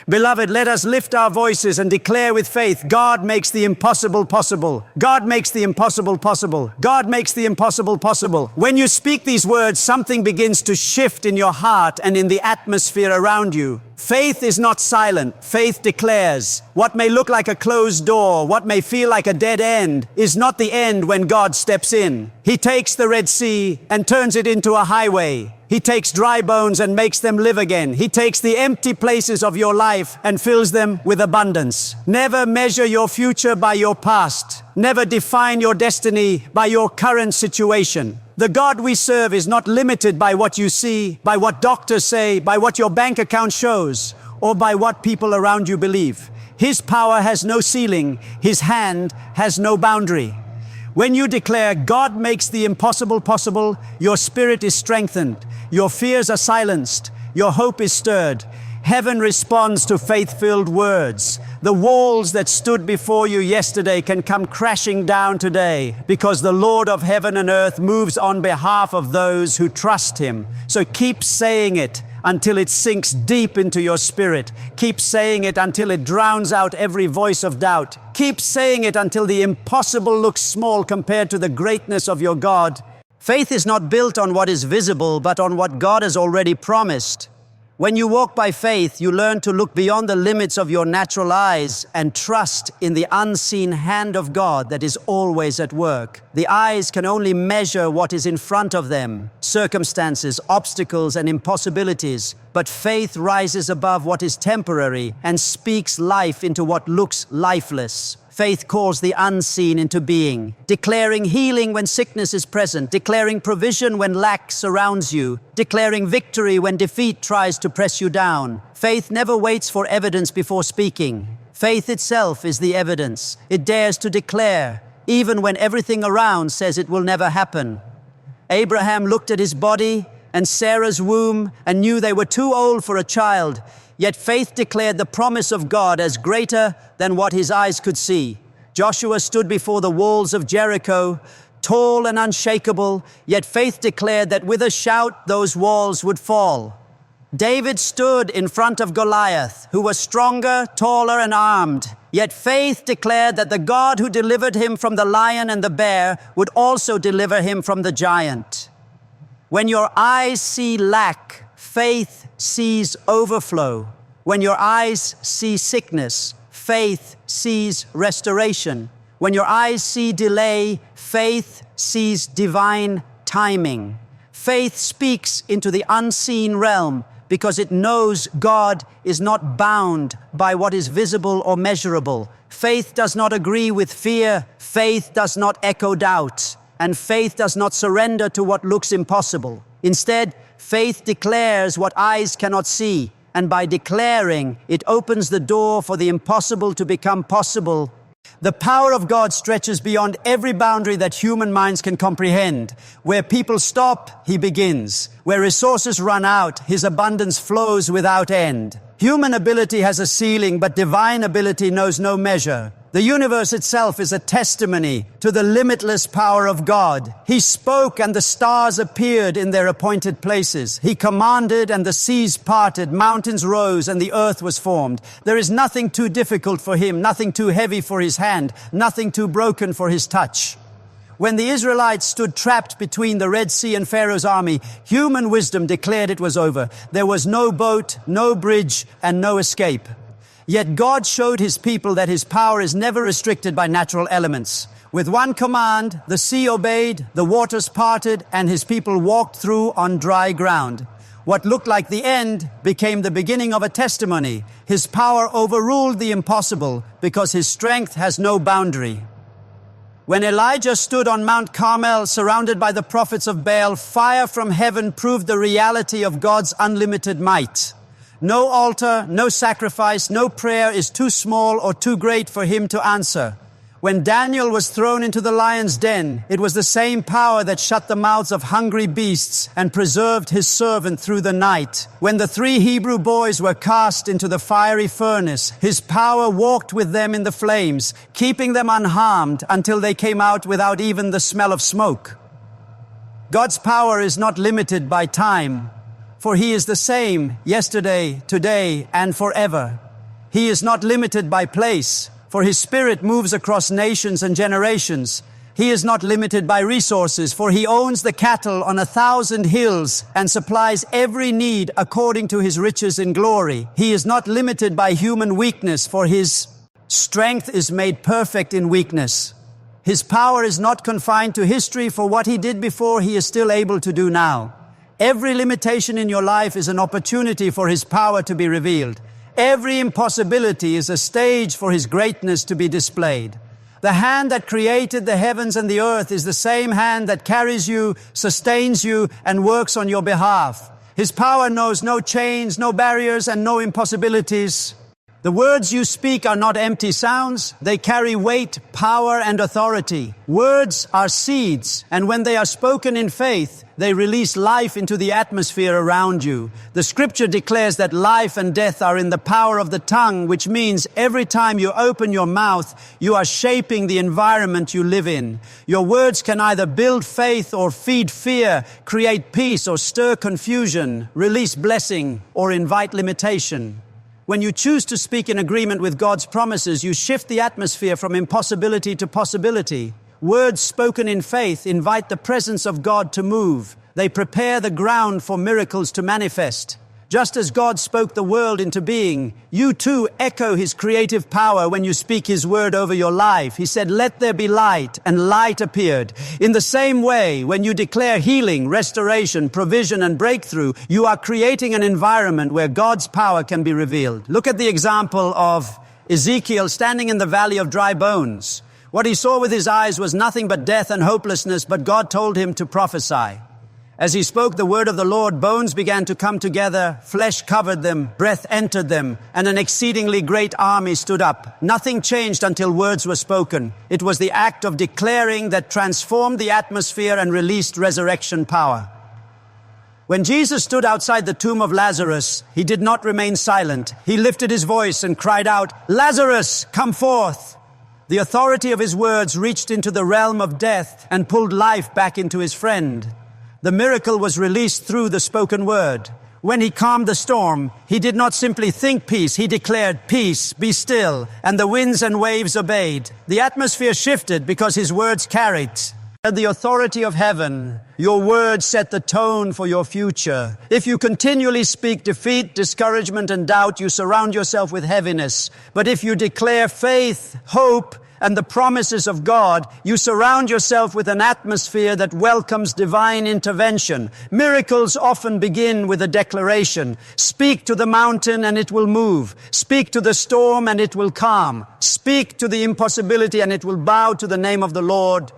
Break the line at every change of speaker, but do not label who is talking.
Beloved, let us lift our voices and declare with faith, God makes the impossible possible. God makes the impossible possible. God makes the impossible possible. When you speak these words, something begins to shift in your heart and in the atmosphere around you. Faith is not silent. Faith declares. What may look like a closed door, what may feel like a dead end, is not the end when God steps in. He takes the Red Sea and turns it into a highway. He takes dry bones and makes them live again. He takes the empty places of your life and fills them with abundance. Never measure your future by your past. Never define your destiny by your current situation. The God we serve is not limited by what you see, by what doctors say, by what your bank account shows, or by what people around you believe. His power has no ceiling. His hand has no boundary. When you declare God makes the impossible possible, your spirit is strengthened, your fears are silenced, your hope is stirred. Heaven responds to faith-filled words. The walls that stood before you yesterday can come crashing down today because the Lord of heaven and earth moves on behalf of those who trust Him. So keep saying it until it sinks deep into your spirit. Keep saying it until it drowns out every voice of doubt. Keep saying it until the impossible looks small compared to the greatness of your God. Faith is not built on what is visible, but on what God has already promised. When you walk by faith, you learn to look beyond the limits of your natural eyes and trust in the unseen hand of God that is always at work. The eyes can only measure what is in front of them, circumstances, obstacles, and impossibilities. But faith rises above what is temporary and speaks life into what looks lifeless. Faith calls the unseen into being, declaring healing when sickness is present, declaring provision when lack surrounds you, declaring victory when defeat tries to press you down. Faith never waits for evidence before speaking. Faith itself is the evidence. It dares to declare, even when everything around says it will never happen. Abraham looked at his body and Sarah's womb and knew they were too old for a child. Yet faith declared the promise of God as greater than what his eyes could see. Joshua stood before the walls of Jericho, tall and unshakable, yet faith declared that with a shout those walls would fall. David stood in front of Goliath, who was stronger, taller, and armed. Yet faith declared that the God who delivered him from the lion and the bear would also deliver him from the giant. When your eyes see lack, faith sees overflow. When your eyes see sickness, faith sees restoration. When your eyes see delay, faith sees divine timing. Faith speaks into the unseen realm because it knows God is not bound by what is visible or measurable. Faith does not agree with fear. Faith does not echo doubt. And faith does not surrender to what looks impossible. Instead, faith declares what eyes cannot see, and by declaring, it opens the door for the impossible to become possible. The power of God stretches beyond every boundary that human minds can comprehend. Where people stop, He begins. Where resources run out, His abundance flows without end. Human ability has a ceiling, but divine ability knows no measure. The universe itself is a testimony to the limitless power of God. He spoke and the stars appeared in their appointed places. He commanded and the seas parted, mountains rose and the earth was formed. There is nothing too difficult for Him, nothing too heavy for His hand, nothing too broken for His touch. When the Israelites stood trapped between the Red Sea and Pharaoh's army, human wisdom declared it was over. There was no boat, no bridge, and no escape. Yet God showed His people that His power is never restricted by natural elements. With one command, the sea obeyed, the waters parted, and His people walked through on dry ground. What looked like the end became the beginning of a testimony. His power overruled the impossible because His strength has no boundary. When Elijah stood on Mount Carmel surrounded by the prophets of Baal, fire from heaven proved the reality of God's unlimited might. No altar, no sacrifice, no prayer is too small or too great for Him to answer. When Daniel was thrown into the lion's den, it was the same power that shut the mouths of hungry beasts and preserved His servant through the night. When the 3 Hebrew boys were cast into the fiery furnace, His power walked with them in the flames, keeping them unharmed until they came out without even the smell of smoke. God's power is not limited by time, for He is the same yesterday, today, and forever. He is not limited by place, for his spirit moves across nations and generations. He is not limited by resources, for he owns the cattle on 1,000 hills and supplies every need according to his riches in glory. He is not limited by human weakness, for his strength is made perfect in weakness. His power is not confined to history, for what he did before he is still able to do now. Every limitation in your life is an opportunity for his power to be revealed. Every impossibility is a stage for his greatness to be displayed. The hand that created the heavens and the earth is the same hand that carries you, sustains you, and works on your behalf. His power knows no chains, no barriers, and no impossibilities. The words you speak are not empty sounds. They carry weight, power, and authority. Words are seeds, and when they are spoken in faith, they release life into the atmosphere around you. The scripture declares that life and death are in the power of the tongue, which means every time you open your mouth, you are shaping the environment you live in. Your words can either build faith or feed fear, create peace or stir confusion, release blessing or invite limitation. When you choose to speak in agreement with God's promises, you shift the atmosphere from impossibility to possibility. Words spoken in faith invite the presence of God to move. They prepare the ground for miracles to manifest. Just as God spoke the world into being, you too echo his creative power when you speak his word over your life. He said, "Let there be light," and light appeared. In the same way, when you declare healing, restoration, provision, and breakthrough, you are creating an environment where God's power can be revealed. Look at the example of Ezekiel standing in the valley of dry bones. What he saw with his eyes was nothing but death and hopelessness, but God told him to prophesy. As he spoke the word of the Lord, bones began to come together, flesh covered them, breath entered them, and an exceedingly great army stood up. Nothing changed until words were spoken. It was the act of declaring that transformed the atmosphere and released resurrection power. When Jesus stood outside the tomb of Lazarus, he did not remain silent. He lifted his voice and cried out, "Lazarus, come forth!" The authority of his words reached into the realm of death and pulled life back into his friend. The miracle was released through the spoken word. When he calmed the storm, he did not simply think peace, he declared, "Peace, be still," and the winds and waves obeyed. The atmosphere shifted because his words carried the authority of heaven. Your words set the tone for your future. If you continually speak defeat, discouragement, and doubt, you surround yourself with heaviness. But if you declare faith, hope, and the promises of God, you surround yourself with an atmosphere that welcomes divine intervention. Miracles often begin with a declaration. Speak to the mountain and it will move. Speak to the storm and it will calm. Speak to the impossibility and it will bow to the name of the Lord.